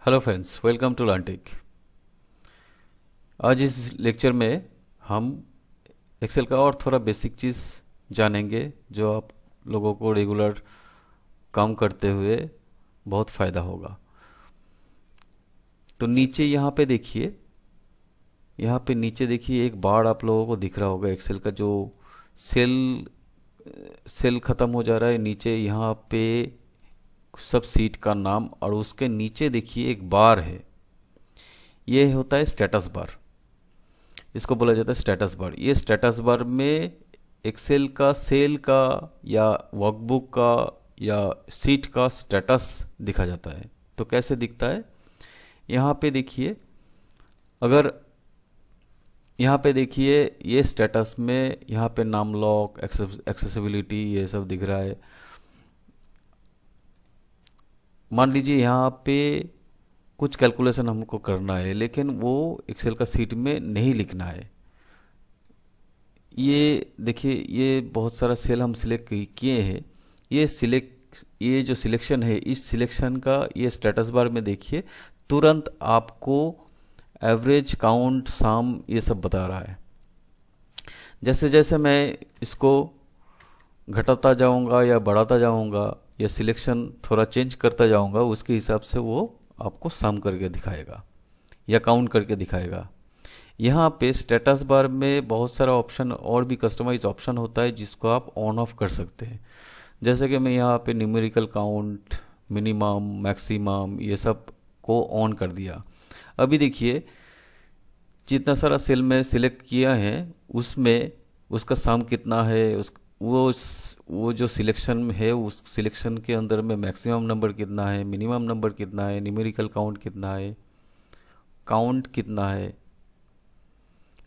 Hello friends, welcome to LearnTech. आज इस lecture में हम एक्सेल का और थोड़ा बेसिक चीज़ जानेंगे जो आप लोगों को रेगुलर काम करते हुए बहुत फ़ायदा होगा। तो नीचे यहाँ पे देखिए, यहाँ पे नीचे देखिए एक बार आप लोगों को दिख रहा होगा एक्सेल का। जो सेल सेल ख़त्म हो जा रहा है, नीचे यहाँ पे सब सीट का नाम और उसके नीचे देखिए एक बार है। ये होता है स्टेटस बार, इसको बोला जाता है स्टेटस बार। ये स्टेटस बार में एक्सेल का सेल का या वर्कबुक का या सीट का स्टेटस दिखा जाता है। तो कैसे दिखता है, यहाँ पे देखिए, अगर यहाँ पे देखिए ये स्टेटस में यहाँ पे नाम लॉक, एक्सेसिबिलिटी, ये सब दिख रहा है। मान लीजिए यहाँ पे कुछ कैलकुलेशन हमको करना है लेकिन वो एक्सेल का सीट में नहीं लिखना है। ये देखिए, ये बहुत सारा सेल हम सिलेक्ट किए हैं। ये जो सिलेक्शन है, इस सिलेक्शन का ये स्टेटस बार में देखिए तुरंत आपको एवरेज, काउंट, सम ये सब बता रहा है। जैसे जैसे मैं इसको घटाता जाऊंगा या बढ़ाता जाऊंगा या सिलेक्शन थोड़ा चेंज करता जाऊंगा, उसके हिसाब से वो आपको सम करके दिखाएगा या काउंट करके दिखाएगा। यहाँ पे स्टेटस बार में बहुत सारा ऑप्शन और भी कस्टमाइज ऑप्शन होता है जिसको आप ऑन ऑफ कर सकते हैं। जैसे कि मैं यहाँ पे न्यूमेरिकल काउंट, मिनिमम, मैक्सिमम ये सब को ऑन कर दिया। अभी देखिए जितना सारा सेल में सिलेक्ट किया है उसमें उसका सम कितना है, वो जो सिलेक्शन है उस सिलेक्शन के अंदर में मैक्सिमम नंबर कितना है, मिनिमम नंबर कितना है, न्यूमेरिकल काउंट कितना है, काउंट कितना है,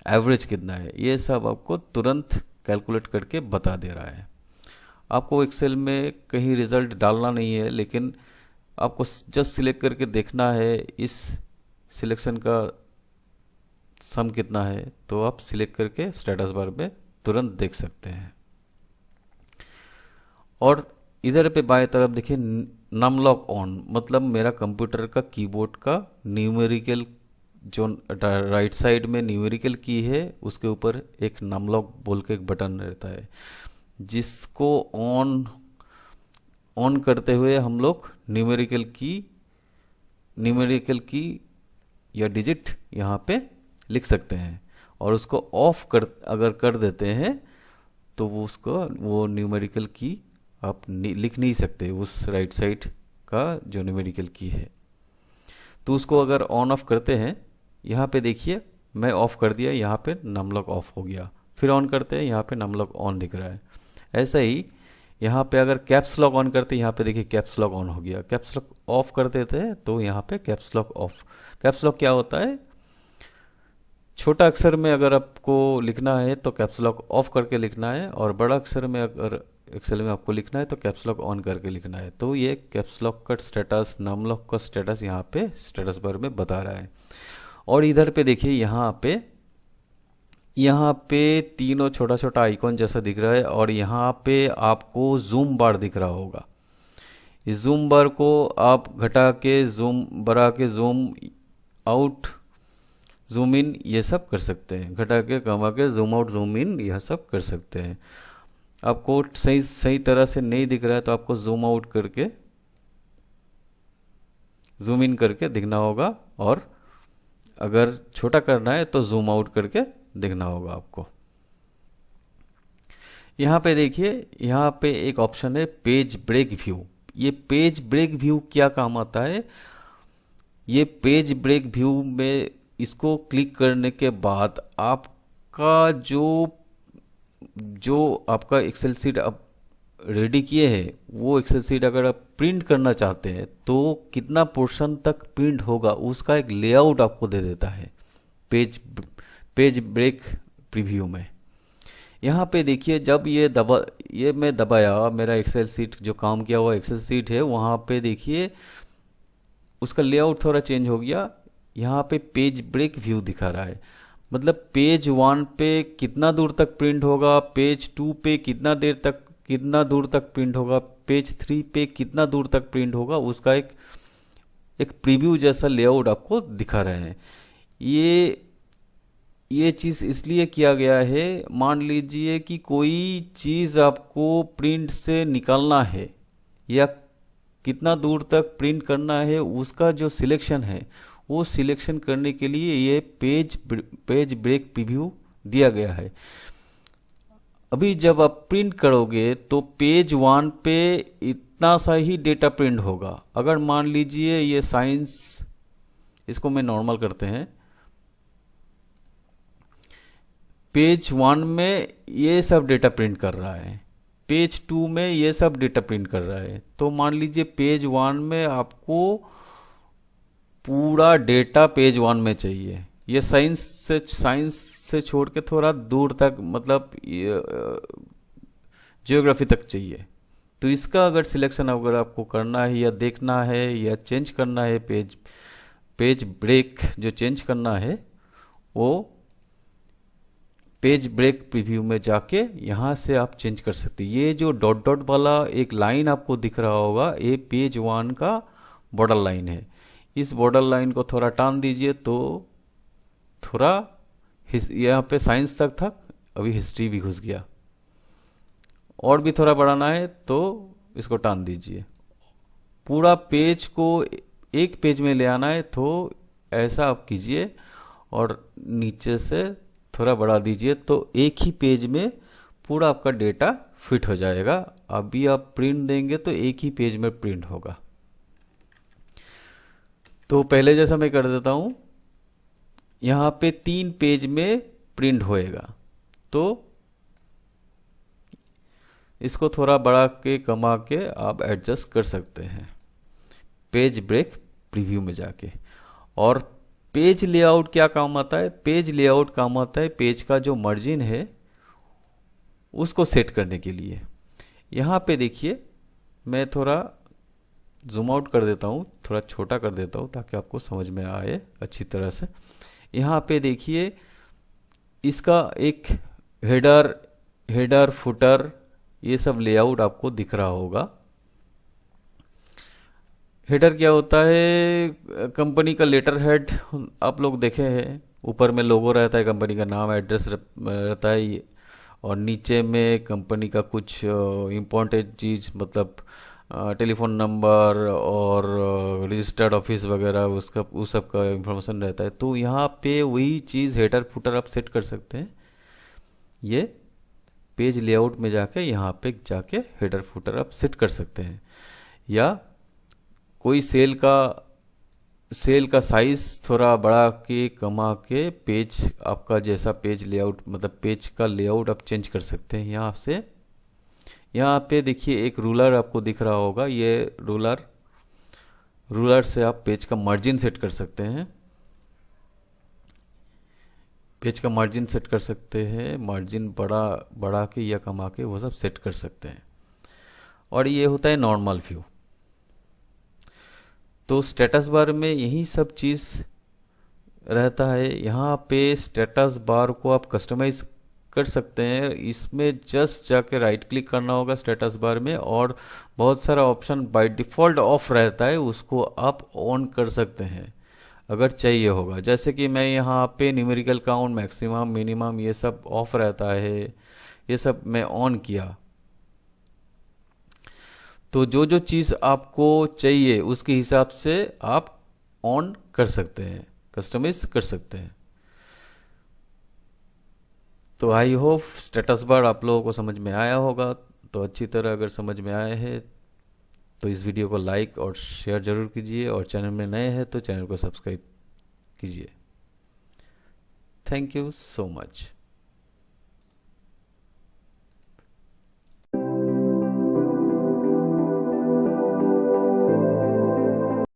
एवरेज कितना है, ये सब आपको तुरंत कैलकुलेट करके बता दे रहा है। आपको एक्सेल में कहीं रिजल्ट डालना नहीं है, लेकिन आपको जस्ट सिलेक्ट करके देखना है इस सिलेक्शन का सम कितना है, तो आप सिलेक्ट करके स्टेटस बार में तुरंत देख सकते हैं। और इधर पे बाएं तरफ देखिए नम लॉक ऑन, मतलब मेरा कंप्यूटर का कीबोर्ड का न्यूमेरिकल, जो राइट साइड में न्यूमेरिकल की है उसके ऊपर एक नम लॉक बोल के एक बटन रहता है, जिसको ऑन करते हुए हम लोग न्यूमेरिकल की या डिजिट यहाँ पे लिख सकते हैं। और उसको ऑफ अगर कर देते हैं तो वो न्यूमेरिकल की आप लिख नहीं सकते, उस राइट साइड का जो न्यूमेरिकल की है। तो उसको अगर ऑन ऑफ करते हैं, यहाँ पे देखिए मैं ऑफ कर दिया, यहाँ पे नम लॉक ऑफ हो गया। फिर ऑन करते हैं, यहाँ पे नम लॉक ऑन दिख रहा है। ऐसा ही यहाँ पे अगर कैप्स लॉक ऑन करते हैं, यहाँ पे देखिए कैप्स लॉक ऑन हो गया। कैप्स लॉक ऑफ कर देते हैं तो यहाँ पे caps lock of. Caps lock क्या होता है, छोटा अक्षर में अगर आपको लिखना है तो कैप्स लॉक ऑफ करके लिखना है, और बड़ा अक्षर में अगर एक्सेल में आपको लिखना है तो कैप्स लॉक ऑन करके लिखना है। तो ये कैप्स लॉक का स्टेटस, नम लॉक का स्टेटस यहाँ पे स्टेटस बार में बता रहा है। और इधर पे देखिए यहाँ पे तीनों छोटा छोटा आइकॉन जैसा दिख रहा है, और यहाँ पे आपको जूम बार दिख रहा होगा। इस जूम बार को आप घटा के, जूम बढ़ा के, जूम आउट, जूम इन ये सब कर सकते हैं। घटा के, कमा के, जूम आउट, जूम इन यह सब कर सकते हैं। आपको सही तरह से नहीं दिख रहा है तो आपको जूम आउट करके, जूम इन करके दिखना होगा, और अगर छोटा करना है तो जूम आउट करके दिखना होगा आपको। यहाँ पे देखिए, यहाँ पे एक ऑप्शन है पेज ब्रेक व्यू। ये पेज ब्रेक व्यू क्या काम आता है, ये पेज ब्रेक व्यू में इसको क्लिक करने के बाद आपका जो आपका एक्सेल सीट आप रेडी किए हैं, वो एक्सेल सीट अगर आप प्रिंट करना चाहते हैं तो कितना पोर्शन तक प्रिंट होगा उसका एक लेआउट आपको दे देता है पेज ब्रेक प्रीव्यू में। यहाँ पे देखिए जब ये मैं दबाया, मेरा एक्सेल सीट जो काम किया हुआ एक्सेल सीट है, वहाँ पे देखिए उसका लेआउट थोड़ा चेंज हो गया। यहाँ पे पेज ब्रेक व्यू दिखा रहा है, मतलब पेज 1 पे कितना दूर तक प्रिंट होगा, पेज 2 पे कितना दूर तक प्रिंट होगा, पेज 3 पे कितना दूर तक प्रिंट होगा, उसका एक एक प्रीव्यू जैसा लेआउट आपको दिखा रहे हैं। ये चीज़ इसलिए किया गया है, मान लीजिए कि कोई चीज़ आपको प्रिंट से निकालना है या कितना दूर तक प्रिंट करना है, उसका जो सिलेक्शन है वो सिलेक्शन करने के लिए ये पेज ब्रेक प्रीव्यू दिया गया है। अभी जब आप प्रिंट करोगे तो पेज 1 पे इतना सा ही डेटा प्रिंट होगा। अगर मान लीजिए ये साइंस, इसको मैं नॉर्मल करते हैं, पेज 1 में ये सब डेटा प्रिंट कर रहा है, पेज 2 में ये सब डेटा प्रिंट कर रहा है, तो मान लीजिए पेज 1 में आपको पूरा डेटा पेज 1 में चाहिए। ये साइंस से छोड़ के थोड़ा दूर तक, मतलब जियोग्राफी तक चाहिए। तो इसका अगर सिलेक्शन अगर आपको करना है या देखना है या चेंज करना है, पेज ब्रेक जो चेंज करना है, वो पेज ब्रेक प्रीव्यू में जाके यहाँ से आप चेंज कर सकते हैं। ये जो डॉट डॉट वाला एक लाइन आपको दिख रहा होगा, ये पेज 1 का बॉर्डर लाइन है। इस बॉर्डर लाइन को थोड़ा टान दीजिए तो थोड़ा यहाँ पे साइंस तक था, अभी हिस्ट्री भी घुस गया। और भी थोड़ा बढ़ाना है तो इसको टान दीजिए। पूरा पेज को एक पेज में ले आना है तो ऐसा आप कीजिए और नीचे से थोड़ा बढ़ा दीजिए, तो एक ही पेज में पूरा आपका डेटा फिट हो जाएगा। अभी आप प्रिंट देंगे तो एक ही पेज में प्रिंट होगा। तो पहले जैसा मैं कर देता हूँ, यहाँ पे 3 पेज में प्रिंट होएगा, तो इसको थोड़ा बढ़ा के कमा के आप एडजस्ट कर सकते हैं पेज ब्रेक प्रीव्यू में जाके। और पेज लेआउट क्या काम आता है? पेज लेआउट काम आता है पेज का जो मार्जिन है उसको सेट करने के लिए। यहाँ पे देखिए, मैं थोड़ा जूम आउट कर देता हूँ, थोड़ा छोटा कर देता हूँ ताकि आपको समझ में आए अच्छी तरह से। यहाँ पे देखिए, इसका एक हेडर फुटर ये सब लेआउट आपको दिख रहा होगा। हेडर क्या होता है? कंपनी का लेटर हेड आप लोग देखे हैं, ऊपर में लोगो रहता है, कंपनी का नाम, एड्रेस रहता है, और नीचे में कंपनी का कुछ इम्पोर्टेंट चीज़, मतलब टेलीफोन नंबर और रजिस्टर्ड ऑफिस वगैरह, उसका उस सब का इंफॉर्मेशन रहता है। तो यहाँ पे वही चीज़ हेडर फुटर आप सेट कर सकते हैं। ये पेज लेआउट में जाके यहाँ पे जाके हेडर फुटर आप सेट कर सकते हैं। या कोई सेल का साइज थोड़ा बढ़ा के कमा के पेज, आपका जैसा पेज लेआउट, मतलब पेज का लेआउट आप चेंज कर सकते हैं यहाँ से। यहाँ पे देखिए एक रूलर आपको दिख रहा होगा, ये रूलर से आप पेज का मार्जिन सेट कर सकते हैं। पेज का मार्जिन सेट कर सकते हैं, मार्जिन बढ़ा के या कमा के वो सब सेट कर सकते हैं। और ये होता है नॉर्मल व्यू। तो स्टेटस बार में यही सब चीज़ रहता है। यहाँ पे स्टेटस बार को आप कस्टमाइज कर सकते हैं। इसमें जस्ट जाके राइट क्लिक करना होगा स्टेटस बार में, और बहुत सारा ऑप्शन बाय डिफ़ॉल्ट ऑफ रहता है, उसको आप ऑन कर सकते हैं अगर चाहिए होगा। जैसे कि मैं यहाँ पे न्यूमेरिकल काउंट, मैक्सिमम, मिनिमम, ये सब ऑफ रहता है, ये सब मैं ऑन किया। तो जो चीज़ आपको चाहिए उसके हिसाब से आप ऑन कर सकते हैं, कस्टमाइज कर सकते हैं। तो आई होप स्टेटस बार आप लोगों को समझ में आया होगा। तो अच्छी तरह अगर समझ में आया है तो इस वीडियो को लाइक और शेयर ज़रूर कीजिए, और चैनल में नए हैं तो चैनल को सब्सक्राइब कीजिए। Thank you so much.